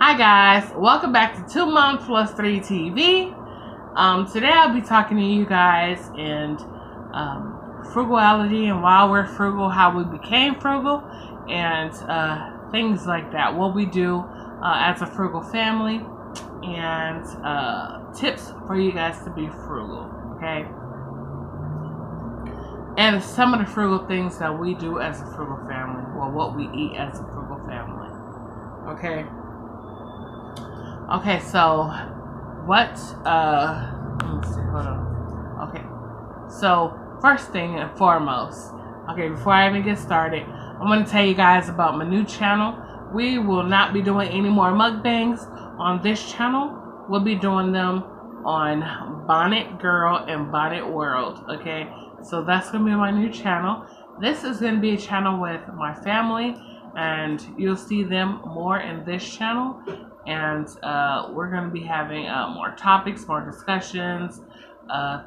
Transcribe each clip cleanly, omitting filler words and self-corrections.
Hi guys, welcome back to 2 Moms Plus 3 TV. Today I'll be talking to you guys and frugality and why we're frugal, how we became frugal, and things like that. What we do as a frugal family, and tips for you guys to be frugal, okay? And some of the frugal things that we do as a frugal family, or what we eat as a frugal family, okay? Okay, so what, let me see, hold on. Okay, so first thing and foremost, okay, before I even get started, I'm going to tell you guys about my new channel. We will not be doing any more mukbangs on this channel. We'll be doing them on Bonnet Girl and Bonnet World, okay? So that's going to be my new channel. This is going to be a channel with my family, and you'll see them more in this channel. And we're going to be having more topics, more discussions,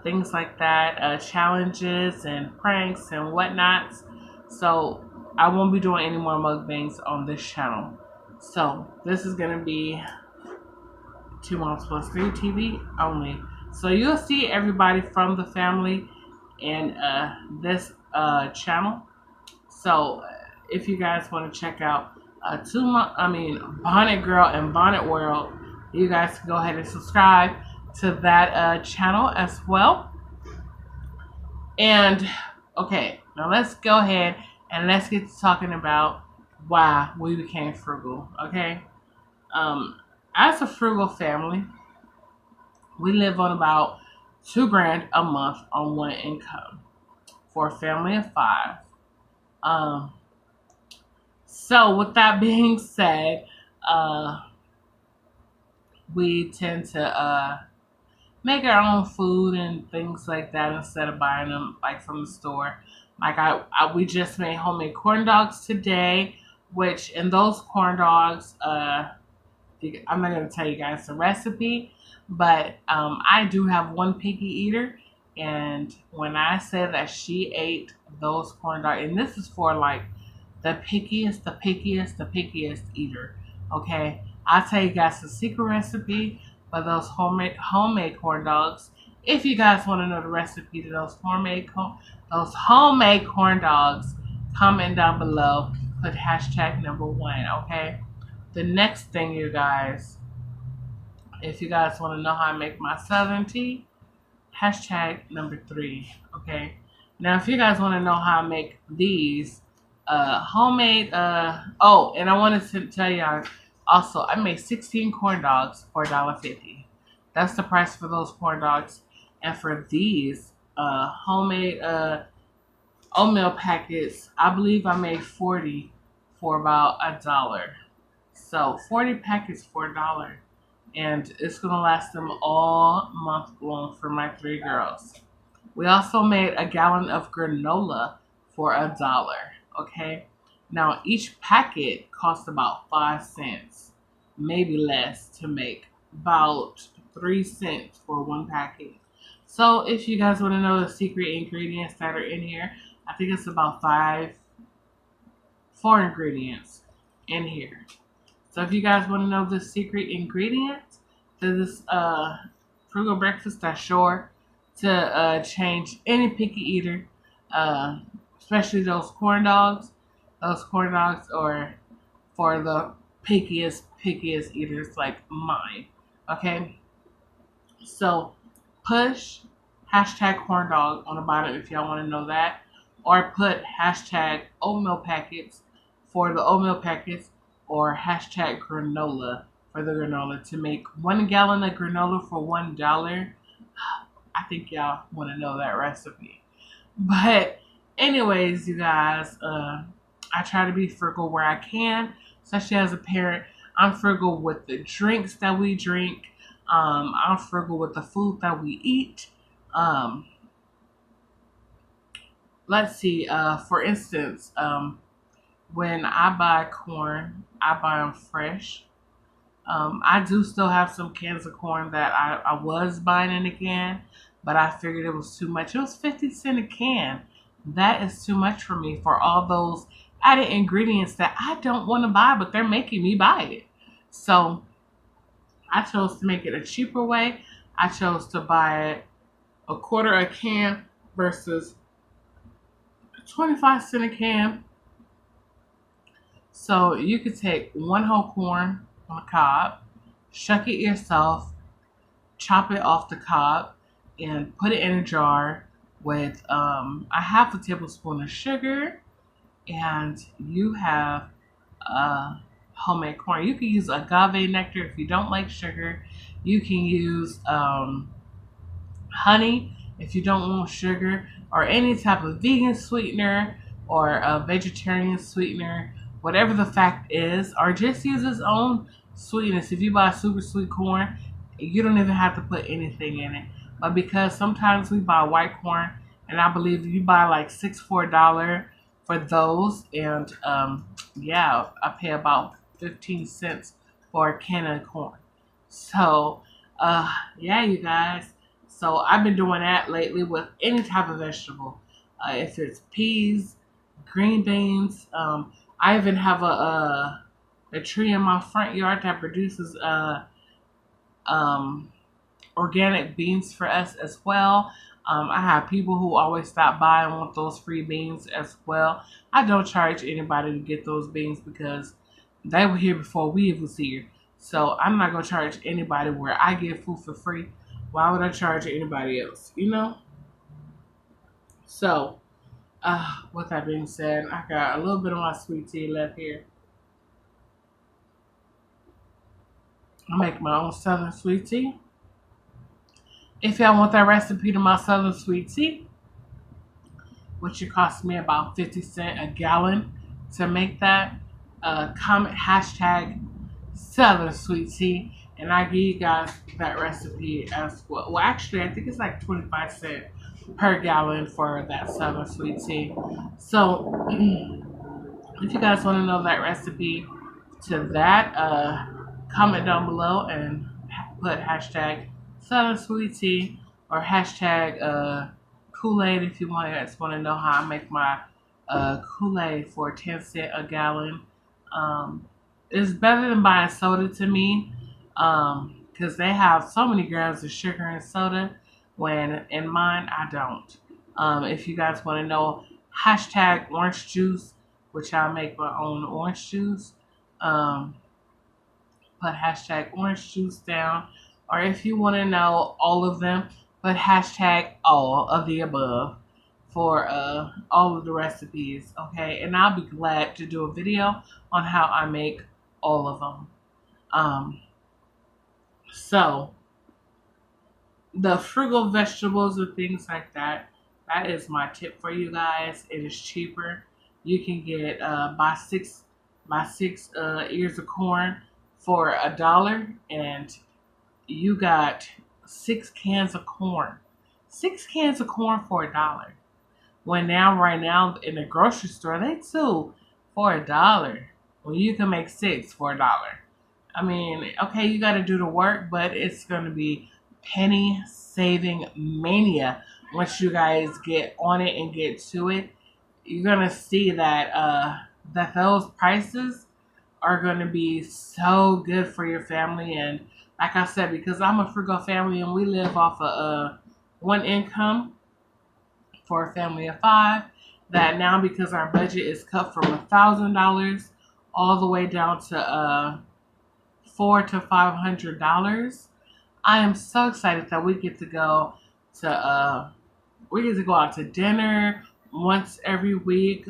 things like that, challenges and pranks and whatnot. So I won't be doing any more mukbangs on this channel. So this is going to be 2 Moms Plus 3 TV only. So you'll see everybody from the family in this channel. So if you guys want to check out Bonnet Girl and Bonnet World, you guys can go ahead and subscribe to that channel as well. And okay, now let's go ahead and let's get to talking about why we became frugal. Okay, as a frugal family, we live on about $2,000 a month on one income for a family of 5. So with that being said, we tend to make our own food and things like that instead of buying them like from the store. Like we just made homemade corn dogs today, which in those corn dogs, I'm not going to tell you guys the recipe, but I do have one picky eater, and when I say that she ate those corn dogs, and this is for like the pickiest eater, okay? I'll tell you guys the secret recipe for those homemade corn dogs. If you guys want to know the recipe to those homemade corn dogs, comment down below. Put #1, okay? The next thing, you guys, if you guys want to know how I make my southern tea, #3, okay? Now, if you guys want to know how I make these homemade, oh, and I wanted to tell y'all also, I made 16 corn dogs for $1.50. That's the price for those corn dogs. And for these homemade oatmeal packets, I believe I made 40 for about $1. So 40 packets for $1. And it's going to last them all month long for my 3 girls. We also made a gallon of granola for $1. Okay, now each packet costs about 5 cents, maybe less to make, about 3 cents for one packet. So if you guys want to know the secret ingredients that are in here, I think it's about 4 ingredients in here. So if you guys want to know the secret ingredients to this frugal breakfast, that's sure to change any picky eater, especially those corn dogs. Those corn dogs are for the pickiest eaters like mine. Okay? So push #corn dog on the bottom if y'all want to know that. Or put #oatmeal packets for the oatmeal packets, or #granola for the granola to make 1 gallon of granola for $1. I think y'all want to know that recipe. But anyways, you guys, I try to be frugal where I can, especially as a parent. I'm frugal with the drinks that we drink. I'm frugal with the food that we eat. Let's see, for instance, when I buy corn, I buy them fresh. I do still have some cans of corn that I was buying in a can, but I figured it was too much. It was 50 cents a can. That is too much for me for all those added ingredients that I don't want to buy, but they're making me buy it. So I chose to make it a cheaper way. I chose to buy it a quarter a can versus 25 cents a can. So you could take one whole corn on the cob, shuck it yourself, chop it off the cob, and put it in a jar with a half a tablespoon of sugar, and you have homemade corn. You can use agave nectar if you don't like sugar. You can use honey if you don't want sugar, or any type of vegan sweetener or a vegetarian sweetener, whatever the fact is, or just use its own sweetness. If you buy super sweet corn, you don't even have to put anything in it. But because sometimes we buy white corn, and I believe you buy like $6 for those, and yeah, I pay about 15 cents for a can of corn. So, yeah, you guys. So I've been doing that lately with any type of vegetable. If it's peas, green beans, I even have a tree in my front yard that produces um, organic beans for us as well. I have people who always stop by and want those free beans as well. I don't charge anybody to get those beans because they were here before we was here. So I'm not gonna charge anybody where I get food for free. Why would I charge anybody else? You know? So, with that being said, I got a little bit of my sweet tea left here. I make my own southern sweet tea. If y'all want that recipe to my southern sweet tea, which it cost me about 50 cents a gallon to make that, comment hashtag southern sweet tea, and I give you guys that recipe as well. Well, actually, I think it's like 25 cents per gallon for that southern sweet tea. So, if you guys want to know that recipe to that, comment down below and put hashtag southern sweet tea or hashtag Kool-Aid if you want to know how I make my Kool-Aid for 10 cents a gallon. It's better than buying soda to me because they have so many grams of sugar in soda when in mine I don't. If you guys want to know, hashtag orange juice, which I make my own orange juice. Put hashtag orange juice down. Or if you want to know all of them, put hashtag all of the above for all of the recipes. Okay, and I'll be glad to do a video on how I make all of them. So the frugal vegetables and things like that, that is my tip for you guys. It is cheaper. You can get buy six ears of corn for $1, and you got 6 cans of corn. 6 cans of corn for $1. When now, right now, in the grocery store, they sell for $1. When you can make 6 for $1. I mean, okay, you got to do the work, but it's going to be penny saving mania once you guys get on it and get to it. You're going to see that that those prices are going to be so good for your family. And like I said, because I'm a frugal family and we live off of one income for a family of 5, that now because our budget is cut from $1,000 all the way down to $400 to $500, I am so excited that we get to go to out to dinner once every week.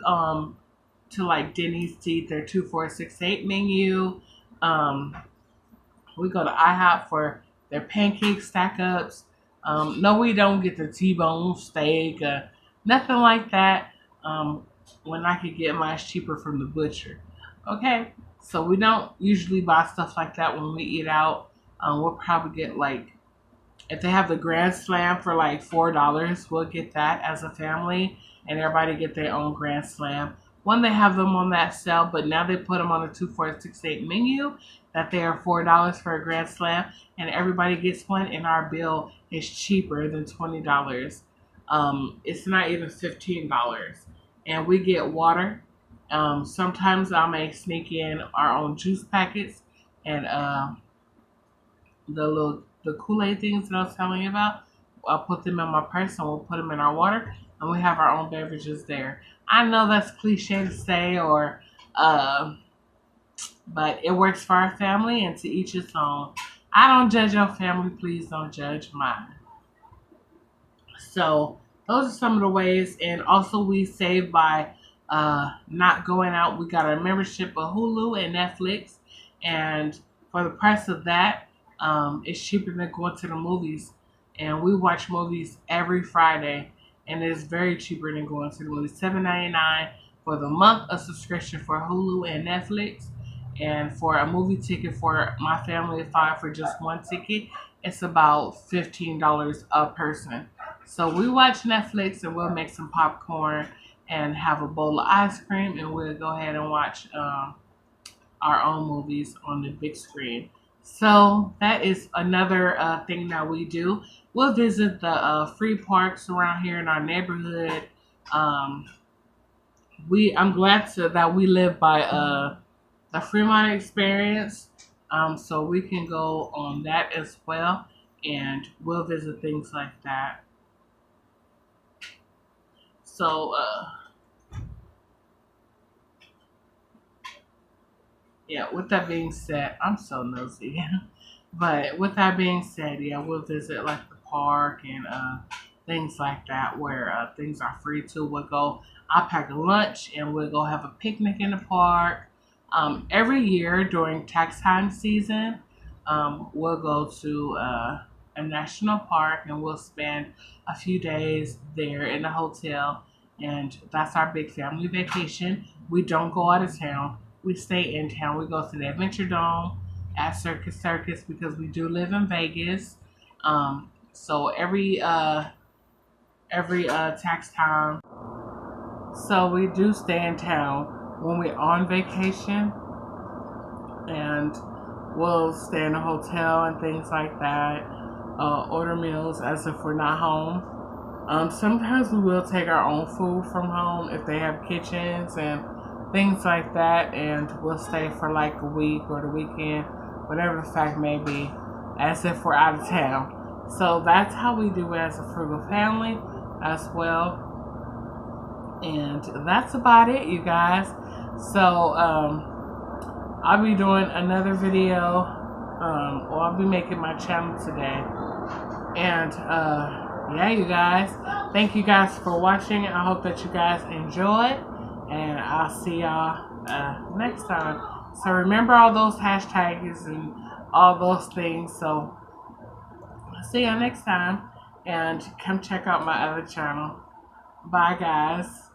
To like Denny's to eat their 2, 4, 6, 8 menu. We go to IHOP for their pancake stack ups. No, we don't get the T-bone steak, nothing like that. When I could get mine cheaper from the butcher. Okay, so we don't usually buy stuff like that when we eat out. We'll probably get like, if they have the Grand Slam for like $4, we'll get that as a family, and everybody get their own Grand Slam. When they have them on that sale, but now they put them on the 2, 4, 6, 8 menu that they are $4 for a Grand Slam, and everybody gets one, and our bill is cheaper than $20. It's not even $15, and we get water. Sometimes I may sneak in our own juice packets and the Kool-Aid things that I was telling you about. I'll put them in my purse and we'll put them in our water, and we have our own beverages there. I know that's cliche to say, or but it works for our family, and to each his own. I don't judge your family. Please don't judge mine. So those are some of the ways, and also we save by not going out. We got a membership of Hulu and Netflix, and for the price of that, it's cheaper than going to the movies. And we watch movies every Friday, and it's very cheaper than going to the movies. $7.99 for the month of subscription for Hulu and Netflix, and for a movie ticket for my family of five for just one ticket, it's about $15 a person. So we watch Netflix and we'll make some popcorn and have a bowl of ice cream, and we'll go ahead and watch our own movies on the big screen. So that is another thing that we do. We'll visit the free parks around here in our neighborhood. Um, I'm glad that we live by the Fremont experience, so we can go on that as well, and we'll visit things like that. So, yeah, with that being said, I'm so nosy. But with that being said, yeah, we'll visit like the park and things like that where things are free too. I'll pack a lunch and we'll go have a picnic in the park. Every year during tax time season, we'll go to a national park and we'll spend a few days there in the hotel. And that's our big family vacation. We don't go out of town. We stay in town. We go to the Adventure Dome at Circus because we do live in Vegas. So every tax time, so we do stay in town when we're on vacation, and we'll stay in a hotel and things like that. Order meals as if we're not home. Sometimes we will take our own food from home if they have kitchens and things like that, and we'll stay for like a week or the weekend, whatever the fact may be, as if we're out of town. So that's how we do it as a frugal family as well. And that's about it, you guys. So I'll be doing another video, or I'll be making my channel today. And yeah, you guys, thank you guys for watching. I hope that you guys enjoyed, and I'll see y'all next time. So remember all those hashtags and all those things. So I'll see y'all next time, and come check out my other channel. Bye, guys.